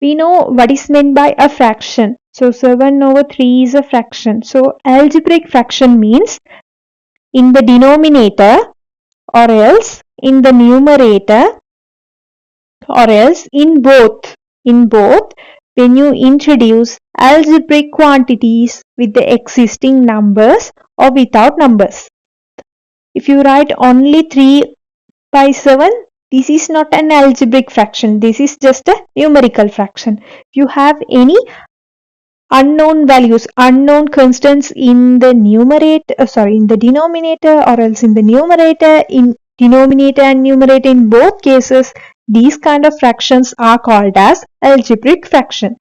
we know what is meant by a fraction. So 7 over 3 is a fraction. So algebraic fraction means in the denominator or else in the numerator or else in both. In both, when you introduce algebraic quantities with the existing numbers or without numbers. If you write only 3 by 7, this is not an algebraic fraction. This is just a numerical fraction. If you have any unknown values, unknown constants in the in the denominator or else in the numerator, in denominator and numerator, in both cases, these kind of fractions are called as algebraic fraction.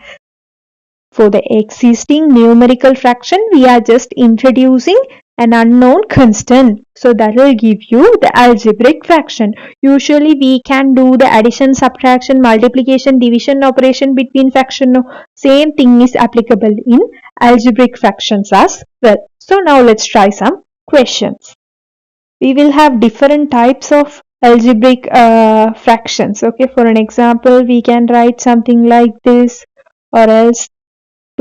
For the existing numerical fraction, we are just introducing an unknown constant. So that will give you the algebraic fraction. Usually we can do the addition, subtraction, multiplication, division operation between fraction. Same thing is applicable in algebraic fractions as well. So now let's try some questions. We will have different types of algebraic fractions. Okay, for an example, we can write something like this, or else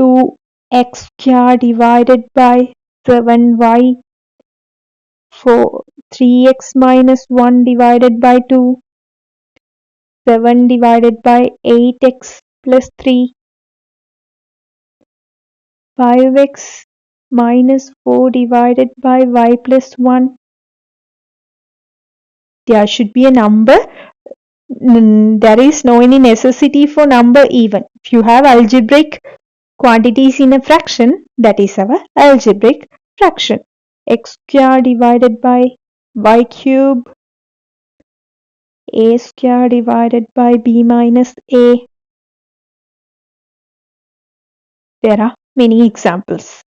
2x square divided by 7y, 3x minus 1 divided by 2, 7 divided by 8x plus 3, 5x minus 4 divided by y plus 1. There should be a number. There is no any necessity for number even. If you have algebraic quantities in a fraction, that is our algebraic fraction. X square divided by y cube, a square divided by b minus a. There are many examples.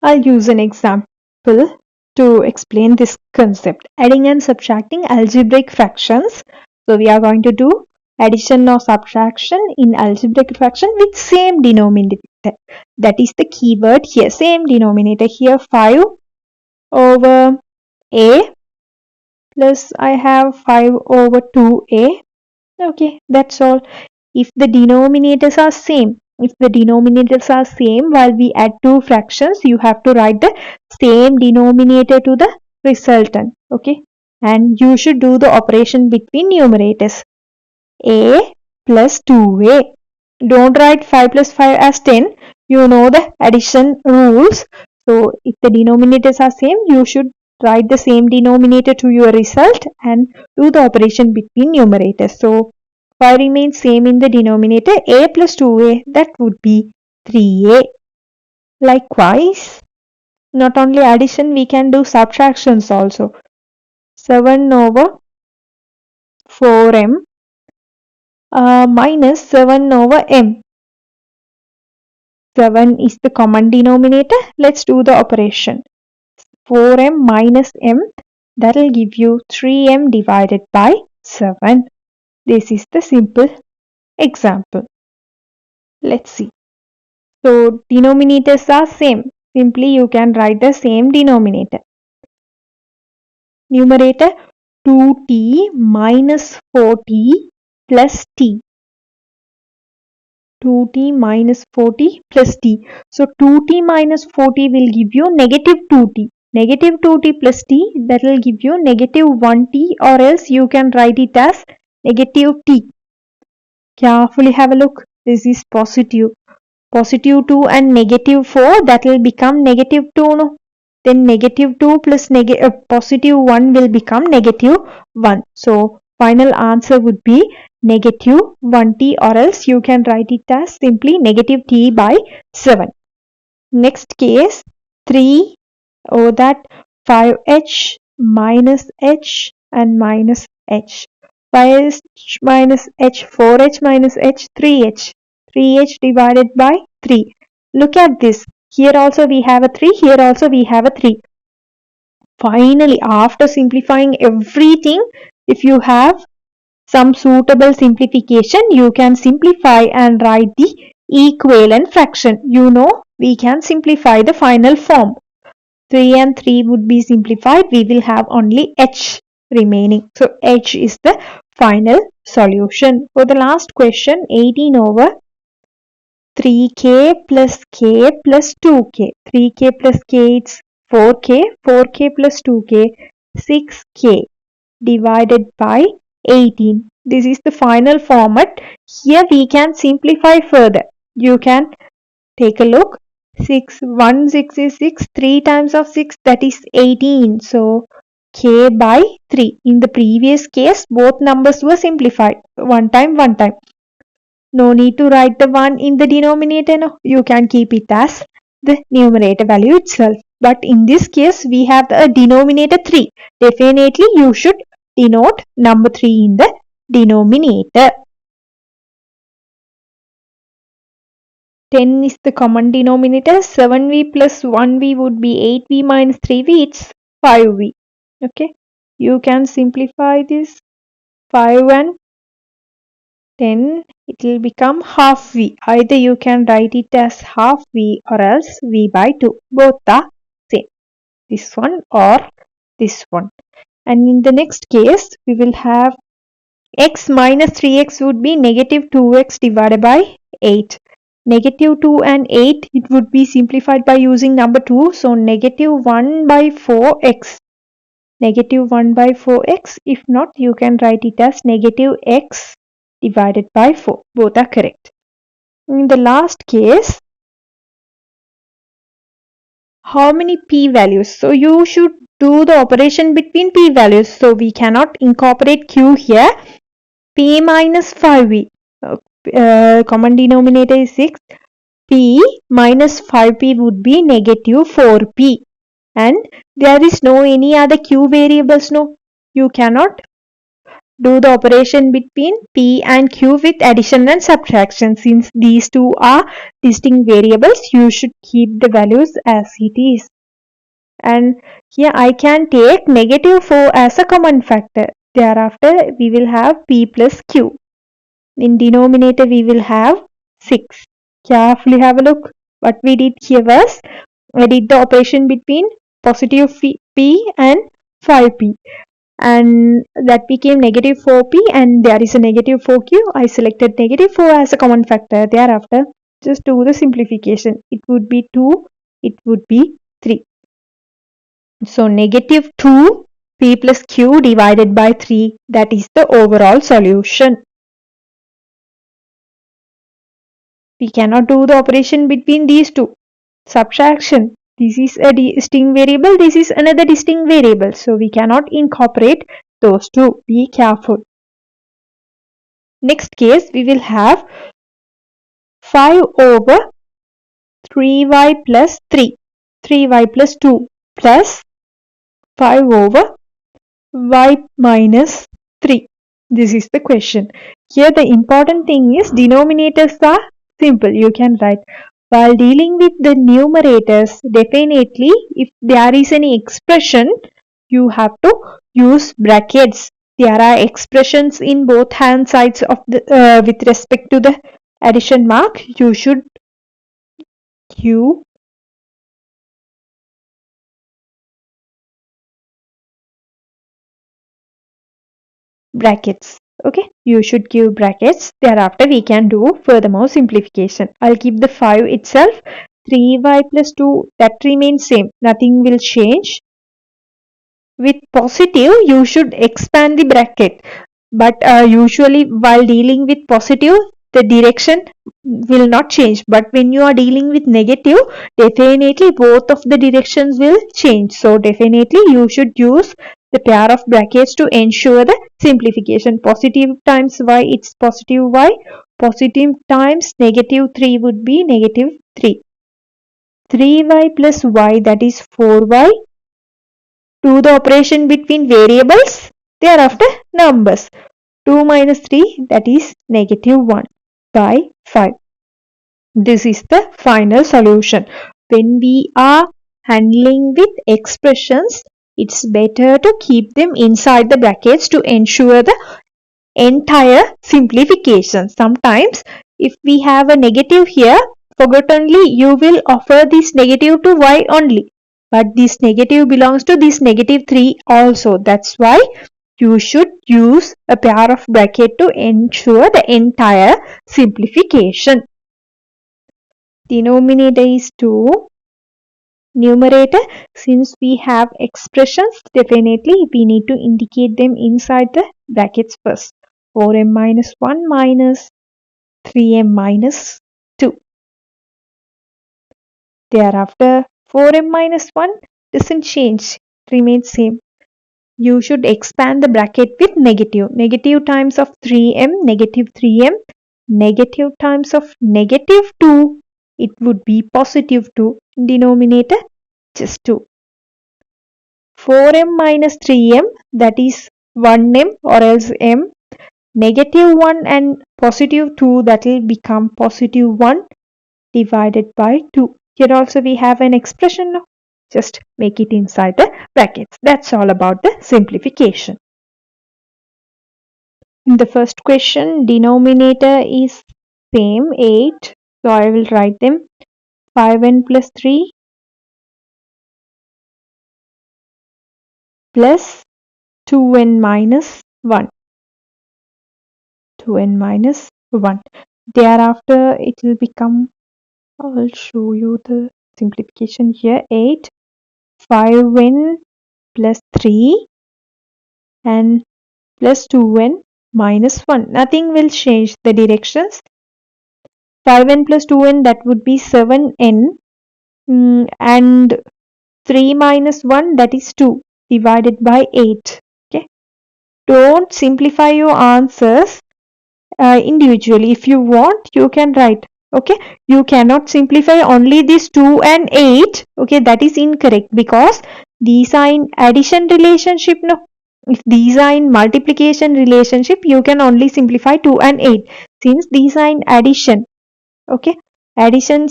I'll use an example to explain this concept. Adding and subtracting algebraic fractions. So we are going to do addition or subtraction in algebraic fraction with same denominator. That is the keyword here. Same denominator here, 5 over a plus I have 5 over 2a. Okay, that's all. If the denominators are same, while we add two fractions, you have to write the same denominator to the resultant. Okay, and you should do the operation between numerators. A plus 2a. Don't write 5 plus 5 as 10. You know the addition rules. So if the denominators are same, you should write the same denominator to your result and do the operation between numerators. So 5 remains same in the denominator. A plus 2a, that would be 3a. Likewise, not only addition, we can do subtractions also. 7 over 4m minus 7 over m. 7 is the common denominator. Let's do the operation. 4m minus m, that will give you 3m divided by 7. This is the simple example. Let's see. So denominators are same. Simply you can write the same denominator. Numerator 2t minus 4t plus t. 2t minus 4t plus t. So 2t minus 4t will give you negative 2t. Negative 2t plus t, that will give you negative 1t, or else you can write it as negative t. Carefully have a look. This is positive. Positive 2 and negative 4, that will become negative 2. No? Then negative 2 plus positive 1 will become negative 1. So final answer would be negative 1t, or else you can write it as simply negative t by 7. Next case, 3 over that 5h minus h and minus h. 5h minus h, 4h minus h, 3h. 3h divided by 3. Look at this. Here also we have a 3, here also we have a 3. Finally, after simplifying everything, if you have some suitable simplification, you can simplify and write the equivalent fraction. You know, we can simplify the final form. 3 and 3 would be simplified. We will have only h remaining. So h is the final solution. For the last question, 18 over 3k plus k plus 2k. 3k plus k it's 4k, 4k plus 2k, 6k divided by 18. This is the final format. Here we can simplify further. You can take a look. 6, 1, 6 is 6, 3 times of 6 that is 18. So k by 3. In the previous case both numbers were simplified. One time. No need to write the 1 in the denominator. No. You can keep it as the numerator value itself. But in this case we have a denominator 3. Definitely you should denote number 3 in the denominator. 10 is the common denominator. 7v plus 1v would be 8v minus 3v. It's 5v. Okay. You can simplify this. 5 and 10. It will become half v. Either you can write it as half v or else v by 2. Both are same. This one or this one. And in the next case, we will have x minus 3x would be negative 2x divided by 8. Negative 2 and 8, it would be simplified by using number 2. So, negative 1 by 4x. Negative 1 by 4x. If not, you can write it as negative x divided by 4. Both are correct. In the last case, how many p values? So, you should do the operation between p values. So, we cannot incorporate q here. P minus 5v. Common denominator is 6. P minus 5p would be negative 4p. And there is no any other q variables. No, you cannot do the operation between p and q with addition and subtraction. Since these two are distinct variables, you should keep the values as it is. And here I can take negative 4 as a common factor. Thereafter, we will have p plus q. In denominator, we will have 6. Carefully have a look. What we did here was, I did the operation between positive p and 5p. And that became negative 4p and there is a negative 4q. I selected negative 4 as a common factor. Thereafter, just do the simplification. It would be 2. It would be 3. So, negative 2 p plus q divided by 3. That is the overall solution. We cannot do the operation between these two. Subtraction. This is a distinct variable. This is another distinct variable. So, we cannot incorporate those two. Be careful. Next case, we will have 5 over 3y plus 3. 3y plus 2 plus 5 over y minus 3. This is the question. Here the important thing is denominators are simple. You can write. While dealing with the numerators, definitely if there is any expression, you have to use brackets. There are expressions in both hand sides of the with respect to the addition mark. You should use brackets. Okay, you should give brackets. Thereafter, we can do furthermore simplification. I'll keep the 5 itself. 3y plus 2, that remains same. Nothing will change. With positive, you should expand the bracket. But usually, while dealing with positive, the direction will not change. But when you are dealing with negative, definitely both of the directions will change. So, definitely you should use the pair of brackets to ensure the simplification. Positive times y, it's positive y. Positive times negative 3 would be negative 3. 3y plus y, that is 4y. Do the operation between variables. Thereafter, numbers. 2 minus 3, that is negative 1 by 5. This is the final solution. When we are handling with expressions, it's better to keep them inside the brackets to ensure the entire simplification. Sometimes if we have a negative here, forgottenly you will offer this negative to y only. But this negative belongs to this negative 3 also. That's why you should use a pair of bracket to ensure the entire simplification. Denominator is 2. Numerator, since we have expressions, definitely we need to indicate them inside the brackets first. 4m minus 1 minus 3m minus 2. Thereafter, 4m minus 1 doesn't change, remains same. You should expand the bracket with negative. Negative times of 3m, negative 3m, negative times of negative 2, it would be positive 2. Denominator, just 2. 4m minus 3m, that is 1m or else m. Negative 1 and positive 2, that will become positive 1 divided by 2. Here also we have an expression. Just make it inside the brackets. That's all about the simplification. In the first question, denominator is same 8. So I will write them 5n plus 3 plus 2n minus 1. 2n minus 1. Thereafter it will become, I'll show you the simplification here. 8, 5n plus 3 and plus 2n minus 1. Nothing will change the directions. 5n plus 2n, that would be 7n, and 3 minus 1, that is 2 divided by 8. Okay, don't simplify your answers individually. If you want, you can write. Okay, you cannot simplify only this 2 and 8. Okay, that is incorrect because these are in addition relationship. No, if these are in multiplication relationship, you can only simplify 2 and 8. Since these are in addition, okay, addition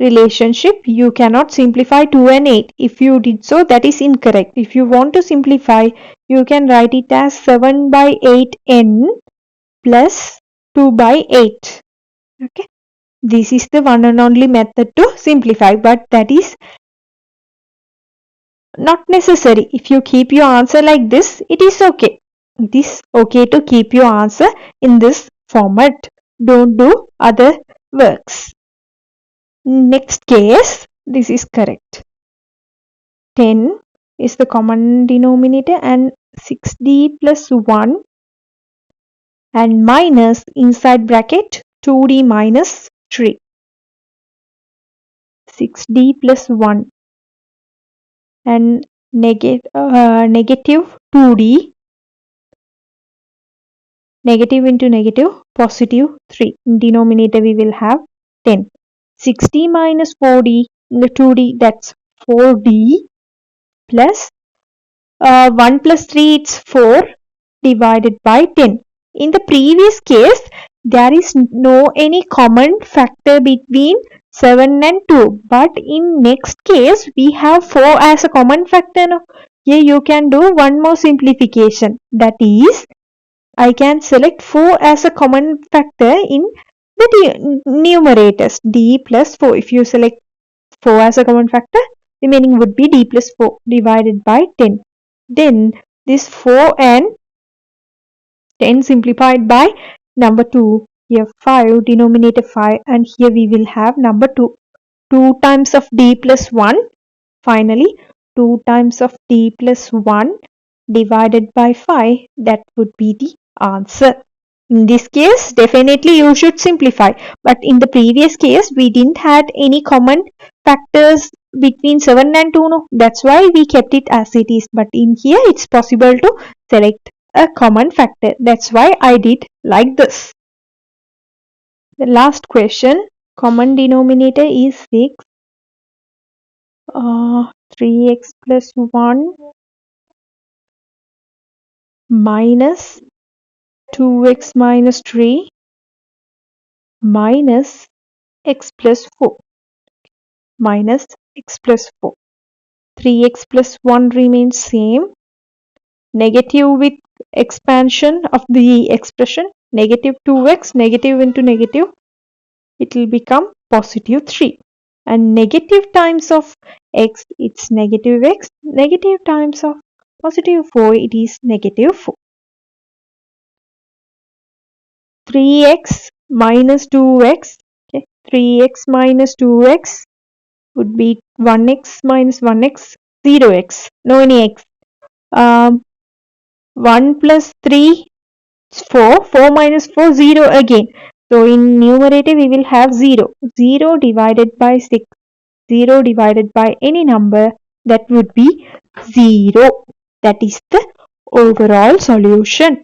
relationship, you cannot simplify 2 and 8. If you did so, that is incorrect. If you want to simplify, you can write it as 7 by 8n plus 2 by 8. Okay, this is the one and only method to simplify, but that is not necessary. If you keep your answer like this, it is okay. It is okay to keep your answer in this format. Don't do other works. Next case, this is correct. 10 is the common denominator and 6d plus 1 and minus inside bracket 2d minus 3. 6d plus 1 and negative 2d, negative into negative, positive 3. In denominator we will have 10. 6d minus 4d, the 2d, that's 4d plus 1 plus 3, it's 4 divided by 10. In the previous case, there is no any common factor between 7 and 2. But in next case, we have 4 as a common factor. No? Here you can do one more simplification. That is, I can select 4 as a common factor in the numerators. D plus 4. If you select 4 as a common factor, remaining would be d plus 4 divided by 10. Then this 4 and 10 simplified by number 2. Here 5, denominator 5, and here we will have number 2. 2 times of d plus 1. Finally, 2 times of d plus 1 divided by 5. That would be the answer. In this case, definitely you should simplify. But in the previous case, we didn't had any common factors between 7 and 2. No, that's why we kept it as it is. But in here, it's possible to select a common factor. That's why I did like this. The last question, common denominator is 6. 3x plus 1 minus 2x minus 3 minus x plus 4. Minus x plus 4. 3x plus 1 remains same. Negative with expansion of the expression. Negative 2x, negative into negative, it will become positive 3. And negative times of x, it's negative x. Negative times of positive 4, it is negative 4. 3x minus 2x. Okay. 3x minus 2x would be 1x minus 1x, 0x. No any x. 1 plus 3 is 4. 4 minus 4, 0 again. So in numerator we will have 0. 0 divided by 6. 0 divided by any number, that would be 0. That is the overall solution.